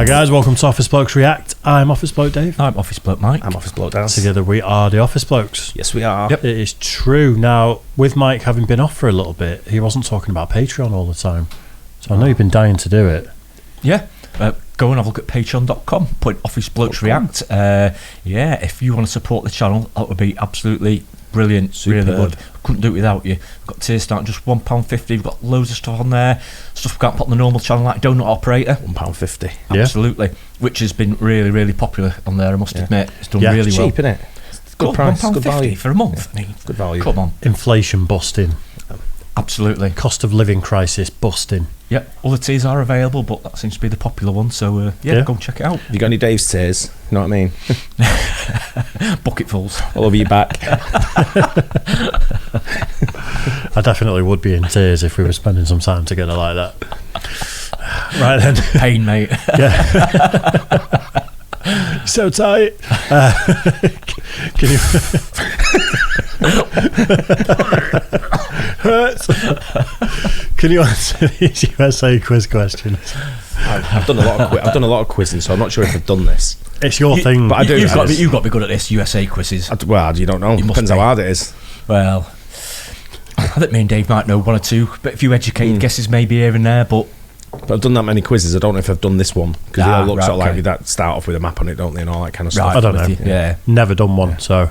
Hi guys, welcome to Office Blokes React. I'm Office Bloke Dave. I'm Office Bloke Mike. I'm Office Bloke Dan. Together we are the Office Blokes. Yes, we are. Yep. It is true. Now, with Mike having been off for a little bit, he wasn't talking about Patreon all the time. So I know you've been dying to do it. Yeah. Go and have a look at patreon.com. Put Office Blokes React. If you want to support the channel, that would be absolutely brilliant. Superb. Really good. Couldn't do it without you. We've got tiers starting just £1.50. We've got loads of stuff on there. Stuff we can't put on the normal channel, like Donut Operator. £1.50. Yeah. Absolutely. Which has been really, really popular on there, I must admit. It's done really It's well. cheap, isn't it? It's good price, good value. for a month. I mean, Good value. come on. Inflation busting. Absolutely. Cost of living crisis busting. Yep. Other tiers are available, but that seems to be the popular one. So, Yeah. go and check it out. Have you got any Dave's tears? You know what I mean? Bucketfuls. All over your back. I definitely would be in tears if we were spending some time together like that. Right then. Pain, mate. Yeah. So tight. Can you... Hurts. Can you answer these USA quiz questions? I've done a lot of quizzing, so I'm not sure if I've done this. It's your thing. But I do. You've got to be good at this USA quizzes. Well, you don't know. You must Depends be. how hard it is. Well, I think me and Dave might know one or two, but a few educated guesses maybe here and there. But I've done that many quizzes. I don't know if I've done this one because they all look right, sort of like okay. with that start off with a map on it, don't they, and all that kind of stuff. I don't know. Yeah. Never done one, so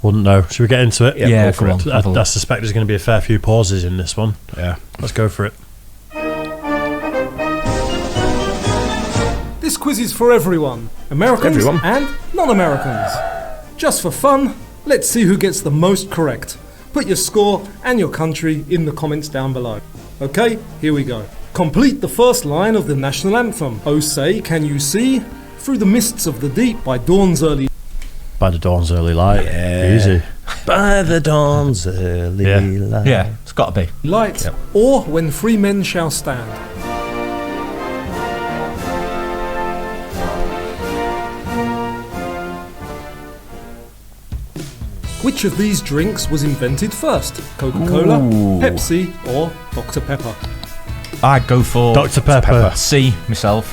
wouldn't know. Should we get into it? Yeah, go for come it. on. Have a I look. suspect there's going to be a fair few pauses in this one. Yeah. Let's go for it. This quiz is for everyone, Americans Everyone. and non-Americans. Just for fun, let's see who gets the most correct. Put your score and your country in the comments down below. Okay, here we go. Complete the first line of the national anthem. Oh say, can you see? Through the mists of the deep by dawn's early... By the dawn's early light. Yeah. Easy. By the dawn's early light. Yeah, it's got to be. light, Yep. or when free men shall stand. Which of these drinks was invented first? Coca-Cola, Ooh. Pepsi, or Dr. Pepper? I'd go for Dr. Pepper. C myself.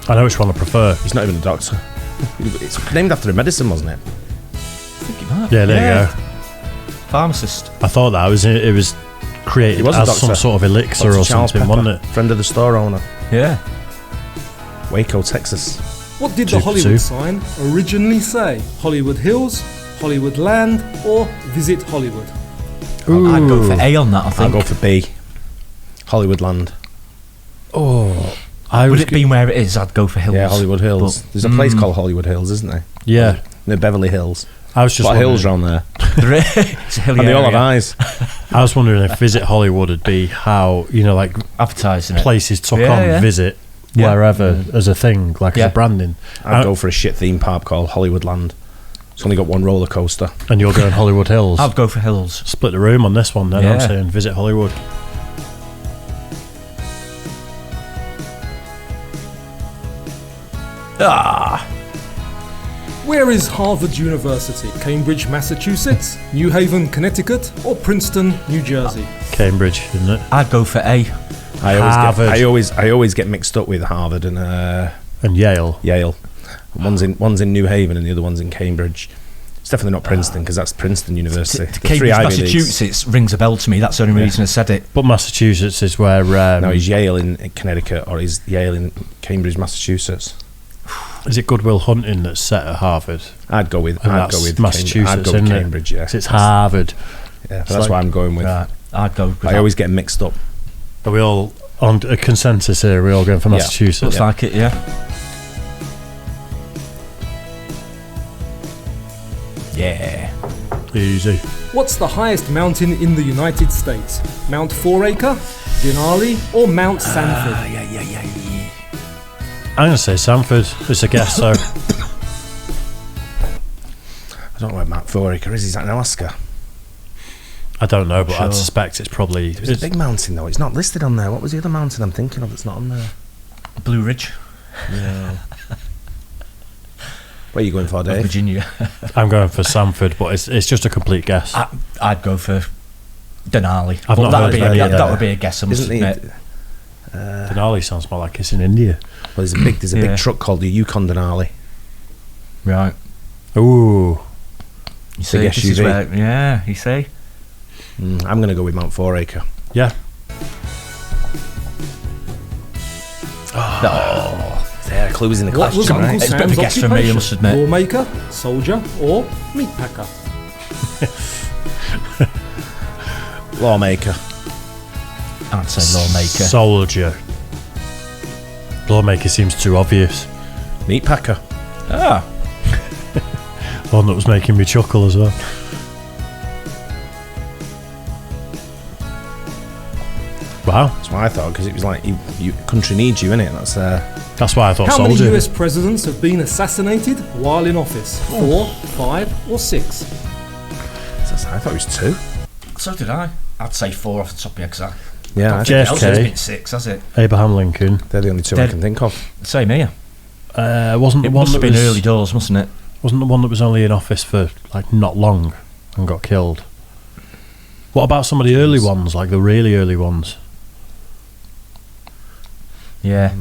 I know which one I prefer. He's not even a doctor. It's named after a medicine, wasn't it? I think it might. Yeah, there you go. Pharmacist. I thought that it was created He was a as doctor. some sort of elixir Dr. or Charles something, Pepper, wasn't it? Friend of the store owner. Yeah. Waco, Texas. What did the Super Hollywood soup. sign originally say? Hollywood Hills, Hollywood Land, or Visit Hollywood? I'd go for A on that, I I'll think. go for B. Hollywood Land. Oh, I Would was it be where it is? I'd go for Hills. Yeah, Hollywood Hills. But- There's a place called Hollywood Hills, isn't there? Yeah, Near Beverly Hills. I was There's just a lot of hills wondering, around there. It's a hilly And they all have area. eyes. I was wondering if Visit Hollywood would be how, like Advertising it. places took Yeah, on yeah. Visit Yeah. wherever as a thing, like as Yeah. a branding. I'd go for a shit theme park called Hollywood Land. It's only got one roller coaster. And you're going Hollywood Hills. I'd go for Hills. Split the room on this one then. I'm Yeah. saying Visit Hollywood. Where is Harvard University? Cambridge, Massachusetts, New Haven, Connecticut, or Princeton, New Jersey? Cambridge, isn't it? I'd go for A. Harvard. I always get mixed up with Harvard and And Yale. Yale. One's in New Haven and the other one's in Cambridge. It's definitely not Princeton because that's Princeton University. The three Cambridge, Ivy Leagues. Massachusetts rings a bell to me. That's the only reason I said it. But Massachusetts is where... No, he's Yale in Connecticut or he's Yale in Cambridge, Massachusetts. is it Goodwill Hunting that's set at Harvard? I'd go with And I'd that's go with Massachusetts, I'd go with isn't it? Cambridge. Yeah, 'Cause it's Harvard. Yeah, It's that's like- what I'm going with. Right. I'd go. with I that. always get mixed up. Are we all on a consensus here? Are we all going for Yeah. Massachusetts? Looks like it, yeah. Yeah. Easy. What's the highest mountain in the United States? Mount Fouracre, Denali, or Mount Sanford? I'm going to say Sanford. It's a guess, so... I don't know where Mount Fouracre is. Is that in Alaska? I don't know, but Sure. I'd suspect it's probably... There's a big mountain though. It's not listed on there. What was the other mountain I'm thinking of that's not on there? Blue Ridge, No. Where are you going for, Dave? Virginia. I'm going for Sanford, but it's just a complete guess. I'd go for Denali. I've But not that heard would be of any that, of that that. would be a guess. I must Isn't admit. it? Denali sounds more like it's in India. Well, there's a big truck called the Yukon Denali. Right. Ooh. You see, Big this is SUV. where, yeah, you see. I'm going to go with Mount Fouracre. Yeah. There, clues in the What was question, Uncle right? It's a bit of a Sam's guess for me, I occupation? must admit. Lawmaker, soldier, or meat packer? Lawmaker. I'd say lawmaker. Soldier. Lawmaker seems too obvious. Meat packer. Ah, One that was making me chuckle as well. Wow. That's what I thought, because it was like, you country needs you, innit? That's why I thought How soldier. many US presidents have been assassinated while in office? 4, 5, or 6? I thought it was 2. so did I. I'd say 4 off the top of my head, because Yeah, JFK. else has been 6, has it? Abraham Lincoln. they're the only 2 I Dead. can think of. Same here. Wasn't the It one must that have been was early doors, mustn't it? Wasn't the one that was only in office for like not long and got killed? What about some of the early ones, like the really early ones? Yeah.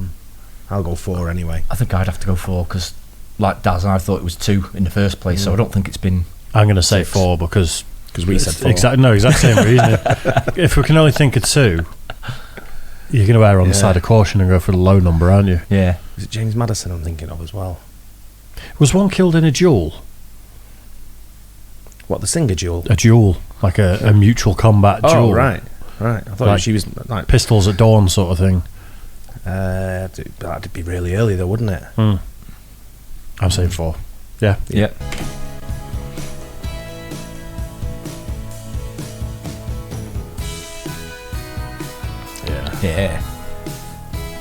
I'll go 4 anyway. I think I'd have to go 4, because, like Daz, I thought it was 2 in the first place, so I don't think it's been... I'm going to say 6. 4 because Because we said 4. exact same reason. If we can only think of 2, you're going to err on the Yeah. side of caution and go for the low number, aren't you? Yeah. Is it James Madison I'm thinking of as well? Was one killed in a duel? What, the singer duel? A duel, like a mutual combat duel. Oh, right. I thought Like- she was like... Pistols at dawn sort of thing. That'd be really early though, wouldn't it? I'm saying 4. Yeah. Yeah. Yeah.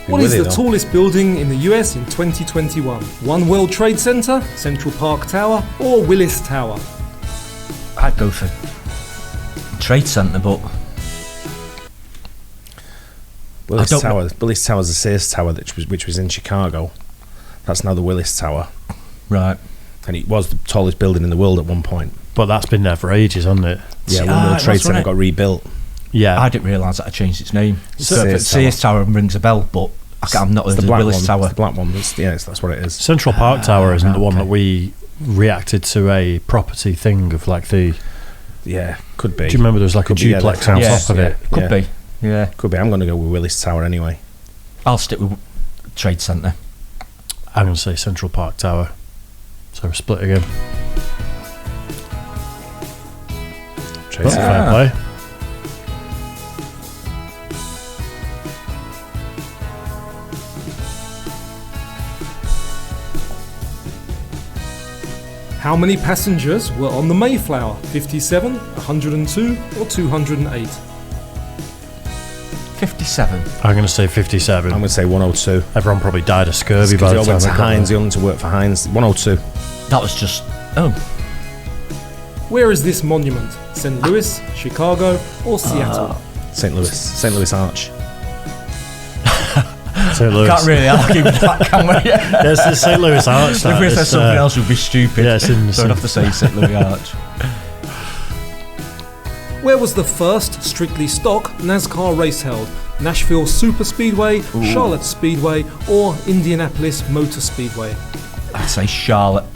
What is the tallest building in the US in 2021? One World Trade Center, Central Park Tower, or Willis Tower? I'd go for Trade Centre, but Willis I don't Tower. Willis Tower's the Sears Tower, which was in Chicago. That's now the Willis Tower, right. and it was the tallest building in the world at one point. But that's been there for ages, hasn't it? Yeah, See, when World it Trade was, Center wasn't got rebuilt. Yeah. I didn't realise that I changed its name. Sears Sears Tower rings a bell, but I'm not It's heard the of black Willis one. Tower. It's the black one. That's what it is. Central Park Tower isn't the one okay. that we reacted to a property thing of like the... Yeah, could be. Do you remember there was like Could a be, yeah, duplex the on house, top of it? Could Yeah. be. Yeah. Could be. I'm going to go with Willis Tower anyway. I'll stick with Trade Centre. I'm going to say Central Park Tower. So we're split again. Trade That's Center. fair play. How many passengers were on the Mayflower? 57, 102, or 208? 57. I'm going to say 57. I'm going to say 102. Everyone probably died of scurvy by Because the he time went to they got Heinz. He there. went to work for Heinz. 102. That was just... Oh. Where is this monument? St. Louis, Chicago, or Seattle? St. Louis Arch. St. Louis. Can't really argue with that, can we? Yeah, it's the St. Louis Arch. If that. we said It's, something else, would be stupid. yeah, it's in the Don't have to say St. Louis Arch. Where was the first strictly stock NASCAR race held? Nashville Superspeedway, Charlotte Speedway, or Indianapolis Motor Speedway? I'd say Charlotte.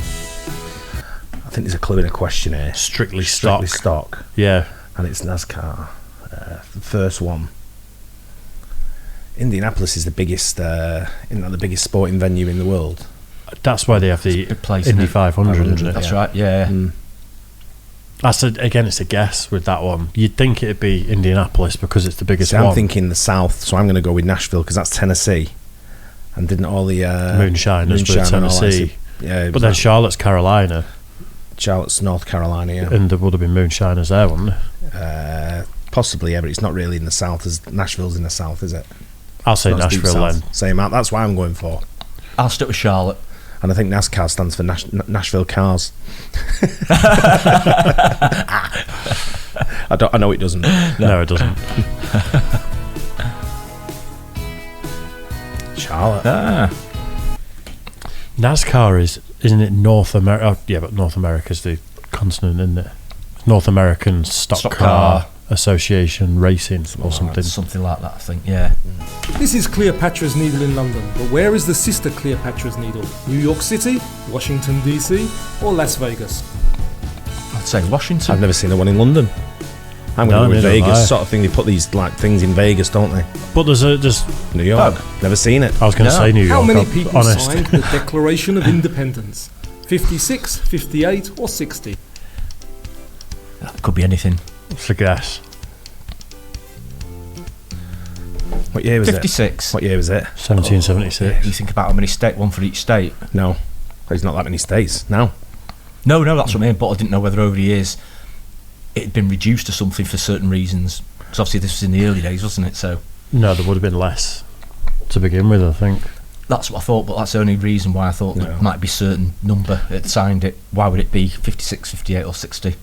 I think there's a clue in a question here. Strictly stock. Strictly stock. Yeah. And it's NASCAR. The first one. Indianapolis is the biggest, isn't that the biggest sporting venue in the world? That's why they have the Big place, Indy isn't it? 500, isn't it? That's right, yeah. Again, it's a guess with that one. You'd think it'd be Indianapolis because it's the biggest See, one. I'm thinking the South, so I'm going to go with Nashville because that's Tennessee. And didn't all the Moonshiners were Moonshine and all that Tennessee. stuff- Yeah, it But was then that. Charlotte's Carolina, Charlotte's North Carolina, yeah. and there would have been Moonshiners there, wouldn't there? Possibly, yeah, but it's not really in the South. As Nashville's in the South, is it? I'll say Not as deep Nashville south. then. Same out. That's what I'm going for. I'll stick with Charlotte. And I think NASCAR stands for Nashville Cars. I know it doesn't. No, it doesn't. Charlotte. NASCAR isn't it North America? Oh, yeah, but North America's the continent, isn't it? North American stock car Association Racing or something. Something like that, I think, yeah. This is Cleopatra's Needle in London, but where is the sister Cleopatra's Needle? New York City, Washington DC, or Las Vegas? I'd say Washington. I've never seen the one in London. I'm going to go with neither have I. Vegas, sort of thing. They put these like things in Vegas, don't they? But there's New York. Never seen it. I was going to say New York. How many I'm people honest. signed the Declaration of Independence? 56, 58, or 60? That could be anything. It's a guess. What year was 56. it? What year was it? 1776. You think about how many one for each state. No. There's not that many states. No. No, that's what I mean. But I didn't know whether over the years it had been reduced to something for certain reasons. Because obviously this was in the early days, wasn't it? So No, there would have been less to begin with, I think. that's what I thought. But that's the only reason why I thought there might be a certain number that signed it. Why would it be 56, 58, or 60?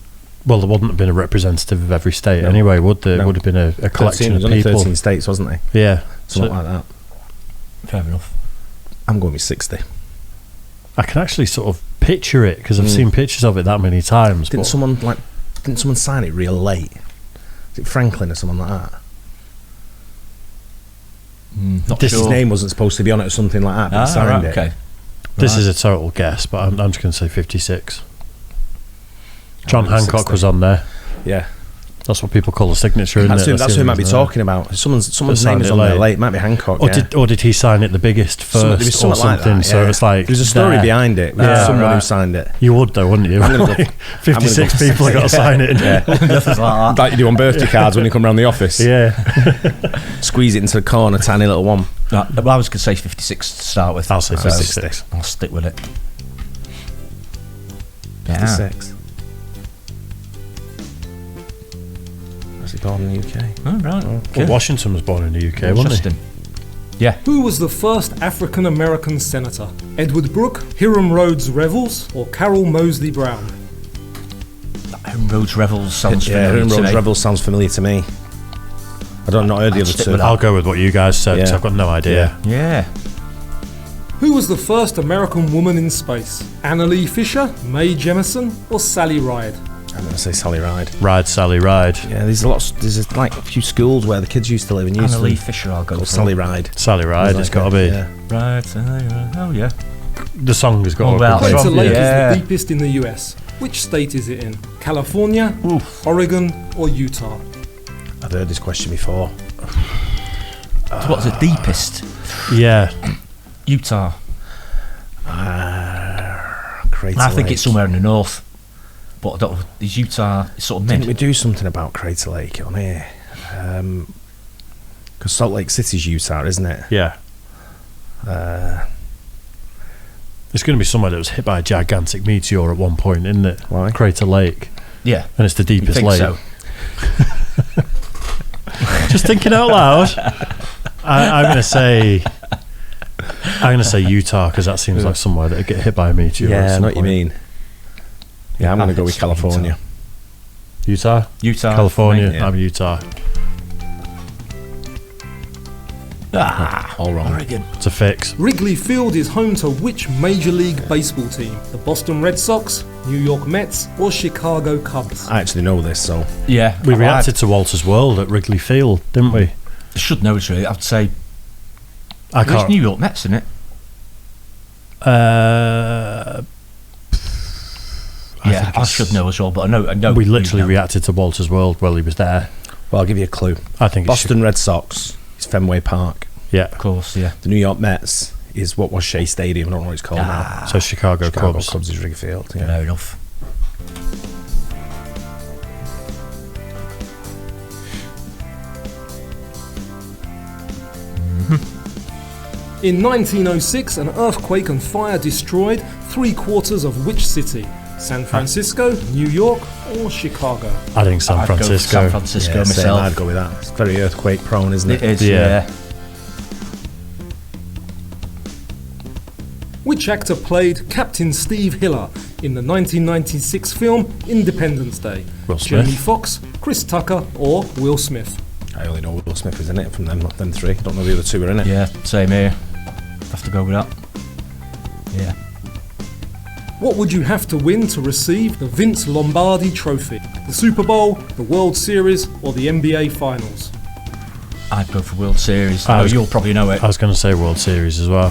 Well, there wouldn't have been a representative of every state anyway, would there? No. It would have been a collection There's of only people. 13 states, wasn't there? Yeah. Something So like that. Fair enough. I'm going with 60. I can actually sort of picture it because I've seen pictures of it that many times. Didn't but someone sign it real late? Is it Franklin or someone like that? Not His sure. name wasn't supposed to be on it or something like that, but he signed it. Okay. this Right. is a total guess, but I'm just going to say 56. John went with Hancock 60. was on there. Yeah. That's what people call a signature, isn't That's it? who, that's who the it might be reason, talking about. Someone's signed name is it on there late. late. It might be Hancock. Or did he sign it the biggest first There was or something like something? that, So yeah. it's like There's a story there. behind it. Yeah, Someone who right. signed it. You would though, wouldn't you? I'm gonna go- 56 people have got to sign it. Yeah. Nothing like that. Like you do on birthday cards when you come round the office. Yeah. Squeeze it into the corner, tiny little one. Right, well, I was going to say 56 to start with. I'll say So 56. I'll stick with it. Yeah. 56. Was he born in the UK? Oh, right. Well, Washington was born in the UK, wasn't he? Interesting. Yeah. Who was the first African American senator? Edward Brooke, Hiram Rhodes Revels, or Carol Moseley Brown? Rhodes Revels sounds Yeah, familiar to Rhodes me. Rebels sounds familiar to me. I don't know the other stick two. with that. I'll go with what you guys said, because Yeah. I've got no idea. Yeah. Who was the first American woman in space? Anna Lee Fisher, Mae Jemison, or Sally Ride? I'm going to say Sally Ride. Ride, Sally, ride. Yeah, there's like a few schools where the kids used to live and used Anna to Lee Fisher, I'll go called for. Sally Ride. Sally Ride, it's got to be. Yeah. Right. Oh, yeah. The song has got Oh, to well, be. That's Crater wrong, Lake yeah. is the deepest in the US. Which state is it in? California, Oregon, or Utah? I've heard this question before. So what's the deepest? Yeah. Utah. Crater I think Lake. it's somewhere in the north. But I don't know. Is Utah sort of Didn't we mid? do something about Crater Lake on here? Because Salt Lake City's Utah, isn't it? Yeah. It's going to be somewhere that was hit by a gigantic meteor at one point, isn't it? Why? Crater Lake. Yeah. And it's the You deepest think lake. so? Just thinking out loud. I'm going to say Utah, because that seems like somewhere that would get hit by a meteor. at Yeah, I some know what you point. mean. Yeah, I'm going to go with California. Utah? Utah. California. yeah. I'm Utah. All wrong. Oregon. It's a fix. Wrigley Field is home to which Major League Baseball team? The Boston Red Sox, New York Mets, or Chicago Cubs? I actually know this, so Yeah. We reacted to Walter's World at Wrigley Field, didn't we? I should know it really. I'd say I there's can't. New York Mets in it. Yeah, I should know as well, but I know. We you literally know. reacted to Walter's World while he was there. well, I'll give you a clue. I think Boston Red Sox is Fenway Park. Yeah. Of course, yeah. The New York Mets is what was Shea Stadium. I don't know what it's called now. So Chicago Cubs. Cubs is Wrigley Field. Yeah. Fair enough. In 1906, an earthquake and fire destroyed 3/4 of which city? San Francisco, New York, or Chicago? I think San I'd go for Francisco. San Francisco Yeah, same, myself. I'd go with that. It's very earthquake prone, isn't it? It is, Yeah. yeah. Which actor played Captain Steve Hiller in the 1996 film Independence Day? Will Smith. Jamie Foxx, Chris Tucker, or Will Smith? I only know Will Smith is in it from them three. I don't know the other two are in it. Yeah, same here. Have to go with that. Yeah. What would you have to win to receive the Vince Lombardi Trophy? The Super Bowl, the World Series, or the NBA Finals? I'd go for World Series. I was- You'll probably know it. I was going to say World Series as well.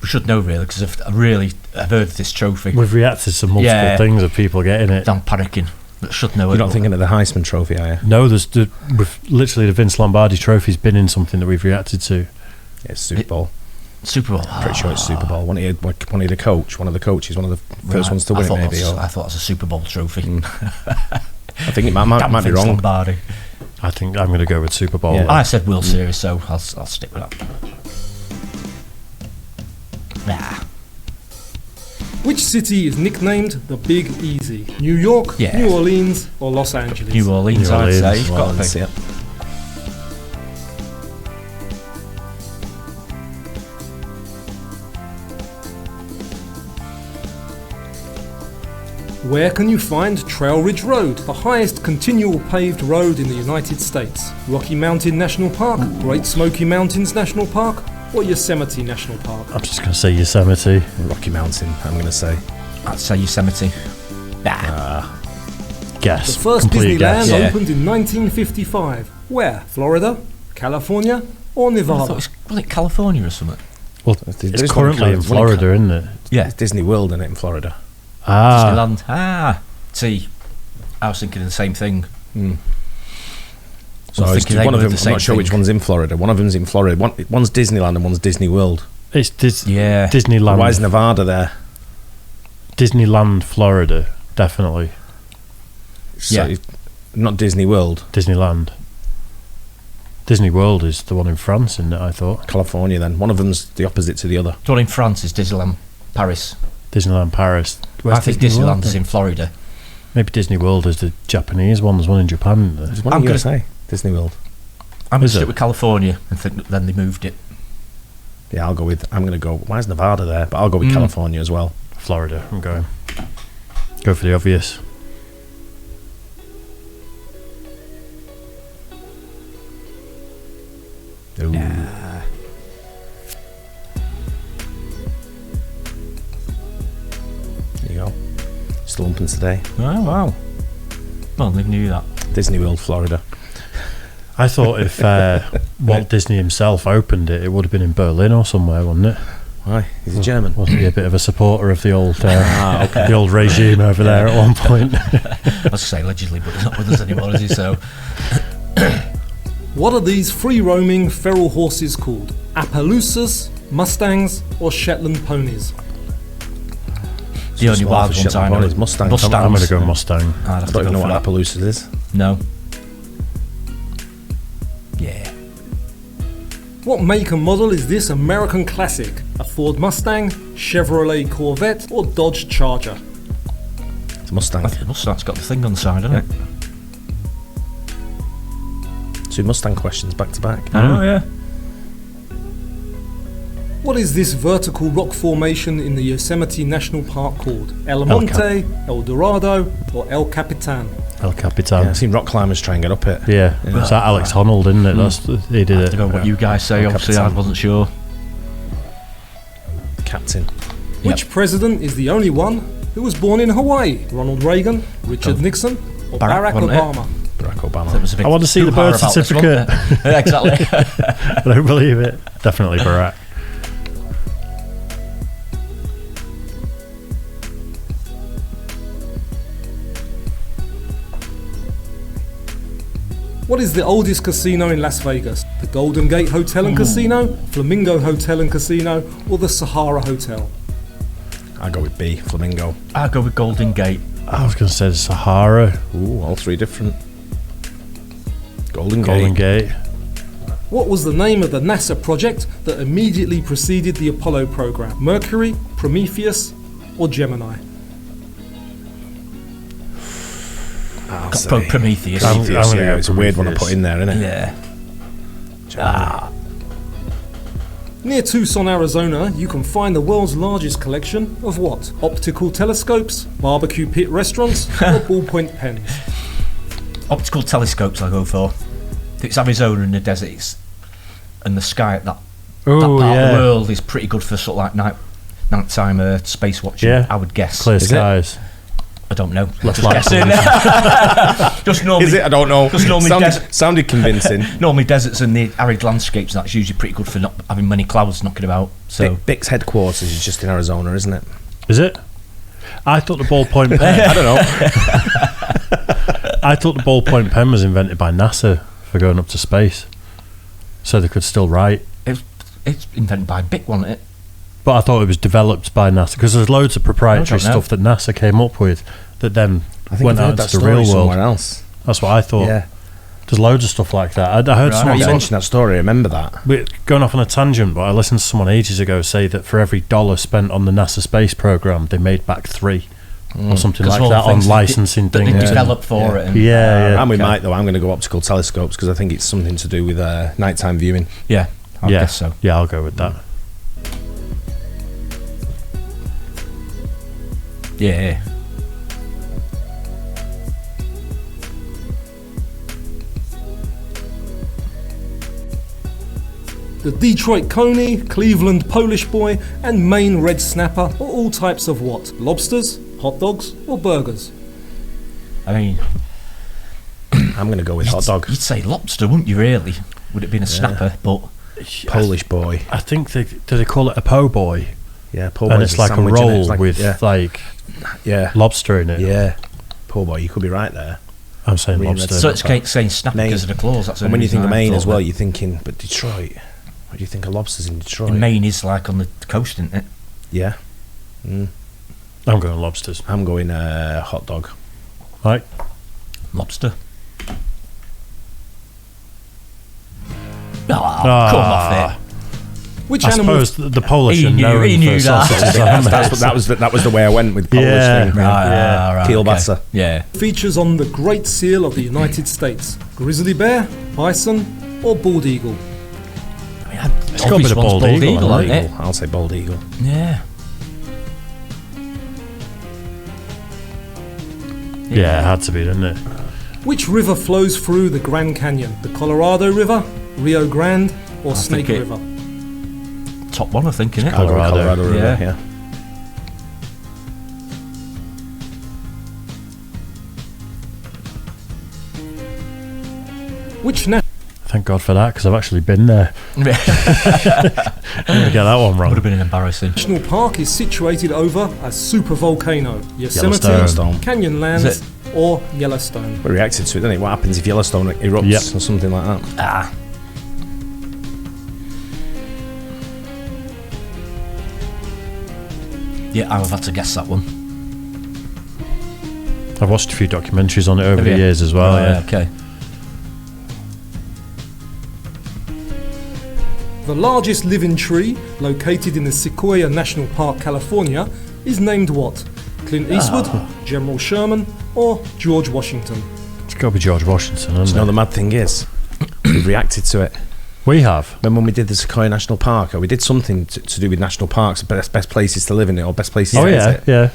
We should know really, because I've heard of this trophy. We've reacted to multiple Yeah. things of people getting it. Dan Panicking. But should know You're it. not thinking of the Heisman Trophy, are you? No, we've literally the Vince Lombardi Trophy's been in something that we've reacted to. Yeah, it's Super Bowl. Super Bowl. Pretty sure it's Super Bowl. One of the coaches, one of the first ones to win it, maybe. I thought it was a Super Bowl trophy. I think it might be Vince wrong. Lombardi. I think I'm going to go with Super Bowl. Yeah. I said World Series, so I'll stick with that. Nah. Which city is nicknamed the Big Easy? New York, Yeah. New Orleans, or Los Angeles? New Orleans, New I'd say. Orleans. You've got to Let's be. see it. Where can you find Trail Ridge Road, the highest continual paved road in the United States? Rocky Mountain National Park, Great Smoky Mountains National Park, or Yosemite National Park? I'm just going to say Yosemite. Rocky Mountain, I'm going to say. I'd say Yosemite. Nah. Guess. The first Complete Disneyland guess. Yeah. opened in 1955. Where? Florida, California, or I Nevada? thought was it California or something? Well, There it's is one currently in California. Florida, isn't it? Yeah. It's Disney World, isn't it, in Florida? Ah, Disneyland. See, I was thinking the same thing. So I was thinking one they of were them, the I'm same not sure which thing. one's in Florida. One of them's in Florida. One's Disneyland and one's Disney World. it's Yeah. Disneyland. Why is Nevada there? Disneyland, Florida, definitely. So, Yeah. not Disney World. Disneyland. Disney World is the one in France, isn't it? I thought California then. One of them's the opposite to the other. The one in France is Disneyland Paris. Disneyland Paris. I think Disney Disneyland World is then? in Florida. Maybe Disney World is the Japanese one. There's one in Japan. Isn't there? There's one I'm in gonna- USA. Disney World. I'm going Is to stick it? with California and think that then they moved it. Yeah, I'm going to go. Why is Nevada there? But I'll go with California as well. Florida. I'm going. Go for the obvious. Ooh. Nah. There you go. Still open today. Oh, wow. Well, they knew that. Disney World, Florida. I thought if Walt Disney himself opened it, it would have been in Berlin or somewhere, wouldn't it? Why? He's a German. Wasn't he a bit of a supporter of the old regime over there at one point? I was say allegedly, but he's not with us anymore, is he? So, What are these free-roaming feral horses called? Appaloosas, Mustangs, or Shetland ponies? the only Small wild for ones Shetland I know. ponies. Mustangs. Mustangs. I'm going to go Mustang. I'd I have to don't go even know for what that. Appaloosa is. No. Yeah. What make and model is this American classic? A Ford Mustang, Chevrolet Corvette, or Dodge Charger? It's a Mustang. I think the Mustang's got the thing on the side, hasn't it? Two Mustang questions back to back. Oh, yeah. What is this vertical rock formation in the Yosemite National Park called? El Monte, El Dorado, or El Capitan? El Yeah, Capitan. I've seen rock climbers try and get up it. Yeah, it's that Alex Honnold, isn't it? He did I it. don't know what you guys say, El obviously I Capitan. wasn't sure. Captain. Which president is the only one who was born in Hawaii? Ronald Reagan, Richard Nixon, or Barack, Barack wasn't it? Obama? Barack Obama. There was a big I want to see the hoo-ha birth about this, wasn't certificate. there? Exactly. I don't believe it. Definitely Barack. What is the oldest casino in Las Vegas? The Golden Gate Hotel and Casino, Flamingo Hotel and Casino, or the Sahara Hotel? I'll go with B. Flamingo. I'll go with Golden Gate. I was going to say the Sahara. Ooh, all three different. Golden Golden Gate. Gate. What was the name of the NASA project that immediately preceded the Apollo program? Mercury, Prometheus, or Gemini? I'll Got say Prometheus. Prometheus, I'm gonna yeah, go it's a weird one to Prometheus. put in there, isn't it? Yeah. Near Tucson, Arizona, you can find the world's largest collection of what? Optical telescopes, barbecue pit restaurants, or ballpoint pens? Optical telescopes I'll go for. It's Arizona in the deserts and the sky at that Oh, that part yeah. of the world is pretty good for sort of like nighttime space watching. Yeah. I would guess. Clear Is it? skies. I don't know. Left Just light guessing. Just normally, Is it? I don't know. Just normally sounded convincing. normally deserts and the arid landscapes. That's usually pretty good for not having many clouds knocking about. So Bix headquarters is just in Arizona, isn't it? Is it? I thought the ballpoint pen. I don't know. I thought the ballpoint pen was invented by NASA for going up to space, so they could still write. it's invented by Bic, wasn't it? But I thought it was developed by NASA because there's loads of proprietary I don't know. stuff that NASA came up with that then I think went I've heard out that to the story real world. somewhere else. That's what I thought. Yeah. There's loads of stuff like that. I heard Right. someone You talk- mentioned that story. I remember that. We're going off on a tangent, but I listened to someone ages ago say that for every $1 spent on the NASA space program, they made back $3 or something Because like all that the on things that licensing that they things. developed for it. And, Yeah. And with okay. Mike, though, I'm going to go optical telescopes because I think it's something to do with nighttime viewing. Yeah, I Yeah. guess so. Yeah, I'll go with that. Yeah. The Detroit Coney, Cleveland Polish boy, and Maine red snapper are all types of what? Lobsters, hot dogs, or burgers? I mean, I'm going to go with hot dog. you'd say lobster, wouldn't you? Really? Would it have been a snapper? But Polish boy. I think do they call it a po' boy? Yeah, po' And boy's it's like a sandwich, innit? roll It's like- with yeah, like yeah, lobster in it. yeah. Po' boy, you could be right there. I'm saying Green, lobster. red, so it's saying snapper Maine. because of the claws. That's the And when only you think of reason I Maine thought as well, that. you're thinking, but Detroit. What do you think of lobsters in Detroit? And Maine is like on the coast, isn't it? Yeah. I'm going lobsters. I'm going hot dog. Right. Lobster. Oh, come off it. Which I animal? suppose the Polish He are knew- known he knew for that. sausages. That was the way I went with Polish Yeah. thing. Right, Kielbasa. okay. Yeah. Features on the Great Seal of the United States? Grizzly bear, bison, or bald eagle? I mean, It's got a bit of obvious one's bald eagle, hasn't it? I'll say bald eagle. Yeah. Yeah, it had to be, didn't it? Which river flows through the Grand Canyon? The Colorado River, Rio Grande, or Snake think it- River? Top one, I think, isn't it? I'll go with Colorado. Colorado River, Yeah. yeah. Which na- Thank God for that, because I've actually been there. I'm going to get that one Would wrong. have been embarrassing. national park is situated over a supervolcano? Yosemite, Yellowstone. Canyonlands, Is it? or Yellowstone? We reacted to it, didn't it? What happens if Yellowstone erupts Yep. or something like that? Ah. Yeah, I would have had to guess that one. I've watched a few documentaries on it over Have the you? years as well. Right, Yeah. okay. The largest living tree, located in the Sequoia National Park, California, is named what? Clint Eastwood, General Sherman, or George Washington? It's got to be George Washington, You isn't know, it? the mad thing is, we've reacted to it. We have. Remember when we did the Sequoia National Park, or we did something to do with national parks, best places to live in it, or best places Oh, to yeah, visit. yeah.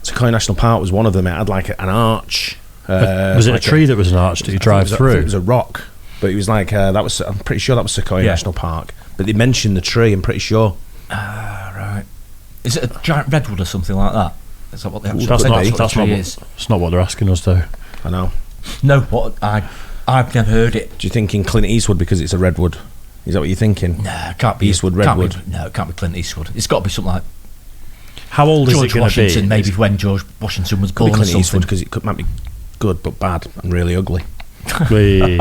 Sequoia National Park was one of them. It had like an arch. Was it like a tree that was an arch that you drive I think through? it was a rock, but it was like that was. I'm pretty sure that was Sequoia Yeah. National Park. But they mentioned the tree. I'm pretty sure. Ah, right. Is it a giant redwood or something like that? Is that what the actual That's could not. be. That's tree not. is? It's not what they're asking us though. I know. No, what I've never heard it. Do you think in Clint Eastwood because it's a redwood? Is that what you're thinking? No, it can't be Eastwood can't be- redwood. no, it can't be Clint Eastwood. It's got to be something like How old is it George going to Washington. be? Maybe when George Washington was Could be born or Clint Eastwood something. because might be good but bad and really ugly. We-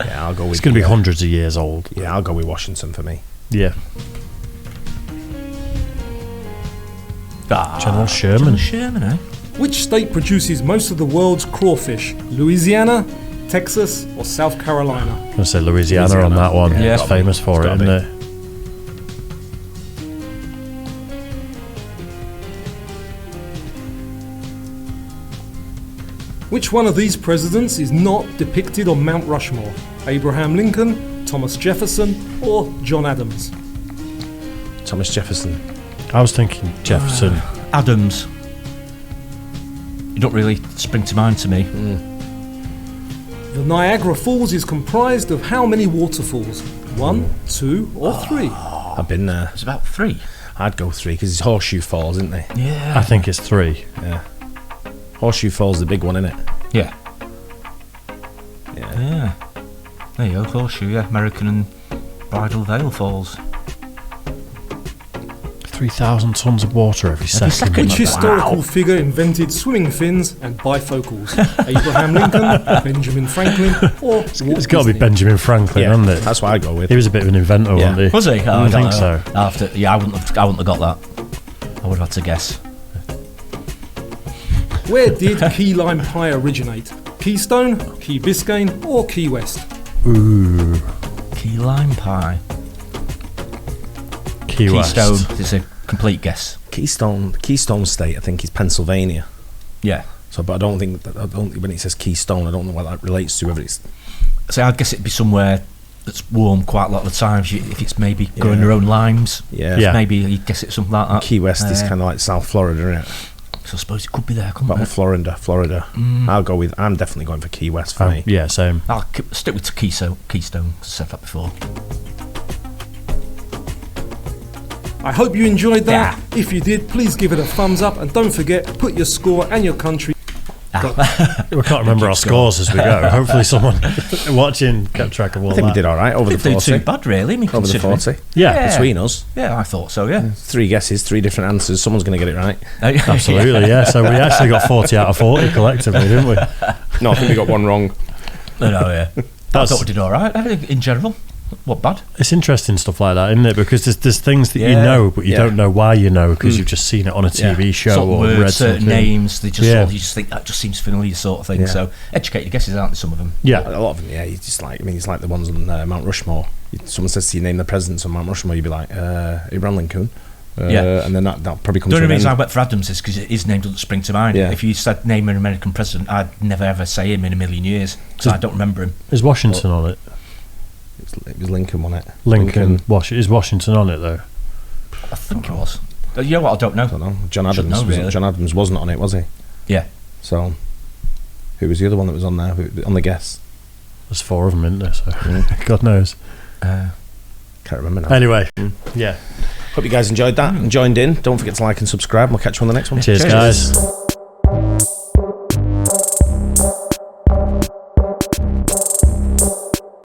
Yeah, I'll go with. it's going to be hundreds of years old. Yeah, I'll go with Washington for me. Yeah. Ah, General Sherman. General Sherman, eh? Which state produces most of the world's crawfish? Louisiana, Texas, or South Carolina? I'm going to say Louisiana on Louisiana. that one. Yeah. It's famous for it, It's isn't gotta it? Which one of these presidents is not depicted on Mount Rushmore? Abraham Lincoln, Thomas Jefferson, or John Adams? Thomas Jefferson. I was thinking Jefferson. Adams. You don't really spring to mind to me. The Niagara Falls is comprised of how many waterfalls? 1, 2, or 3? I've been there. It's about 3. I'd go 3 because it's Horseshoe Falls, isn't they? Yeah. I think it's 3. Yeah. Horseshoe Falls, the big one, isn't it? Yeah. Yeah. Yeah. There you go, Horseshoe, yeah. American and Bridal Veil Falls. 3,000 tons of water every second. second. Which historical figure invented swimming fins and bifocals? Abraham Lincoln, Benjamin Franklin, or It's got to be Benjamin Franklin, Yeah, hasn't it? that's what I'd go with. He was a bit of an inventor, Yeah. wasn't he? Was he? I think so. I wouldn't have got that. I would have had to guess. Where did key lime pie originate? Keystone, Key Biscayne, or Key West? Ooh, Key lime pie. Key West. Keystone is a complete guess. Keystone State, I think, is Pennsylvania. Yeah. So, but I don't think when it says Keystone, I don't know what that relates to. Whether it's So I'd guess it'd be somewhere that's warm quite a lot of the time. If it's maybe growing their own limes, Yeah. maybe you'd guess it's something like that. Key West is kind of like South Florida, isn't it? So I suppose it could be there, couldn't But it? Florida. I'm definitely going for Key West for me. Yeah, same. I'll stick with Keystone. I said that before. I hope you enjoyed that. If you did, please give it a thumbs up and don't forget, put your score and your country. We can't remember our scores as we go. Hopefully someone watching kept track of all I think that. we did all right over the Didn't do 40. too bad, really. Me Over the considering. 40. Yeah, Between us, Yeah, I thought so. Yeah, 3 guesses, 3 different answers. Someone's going to get it right. absolutely, yeah. So we actually got 40 out of 40 collectively, didn't we? No, I think we got one wrong. No, yeah. I That's- thought we did all right. I think in general, what bad? It's interesting stuff like that, isn't it? Because there's things that you Yeah. know, but you Yeah. don't know why you know because you've just seen it on a TV show Certain or words, read certain something. names. They just Yeah. you just think that just seems familiar, sort of thing. Yeah. So educated guesses, aren't there? Some of them. Yeah, A lot of them, yeah. You just like, it's like the ones on Mount Rushmore. Someone says to you, name the presidents on Mount Rushmore, you'd be like, Abraham Lincoln. Yeah. And then that probably comes The to only an reason I end. went for Adams is because his name doesn't spring to mind. Yeah. If you said name an American president, I'd never ever say him in a million years because I don't remember him. is Washington on it? It was Lincoln, wasn't it? Lincoln. Is Washington on it though? I think it was. You know what? I don't know. I don't know. John Should Adams. know, really. John Adams wasn't on it, was he? Yeah. So, who was the other one that was on there? On the guess? There's 4 of them, isn't there? So God knows. Can't remember now. Anyway, yeah. Hope you guys enjoyed that and joined in. Don't forget to like and subscribe. We'll catch you on the next one. Cheers, guys.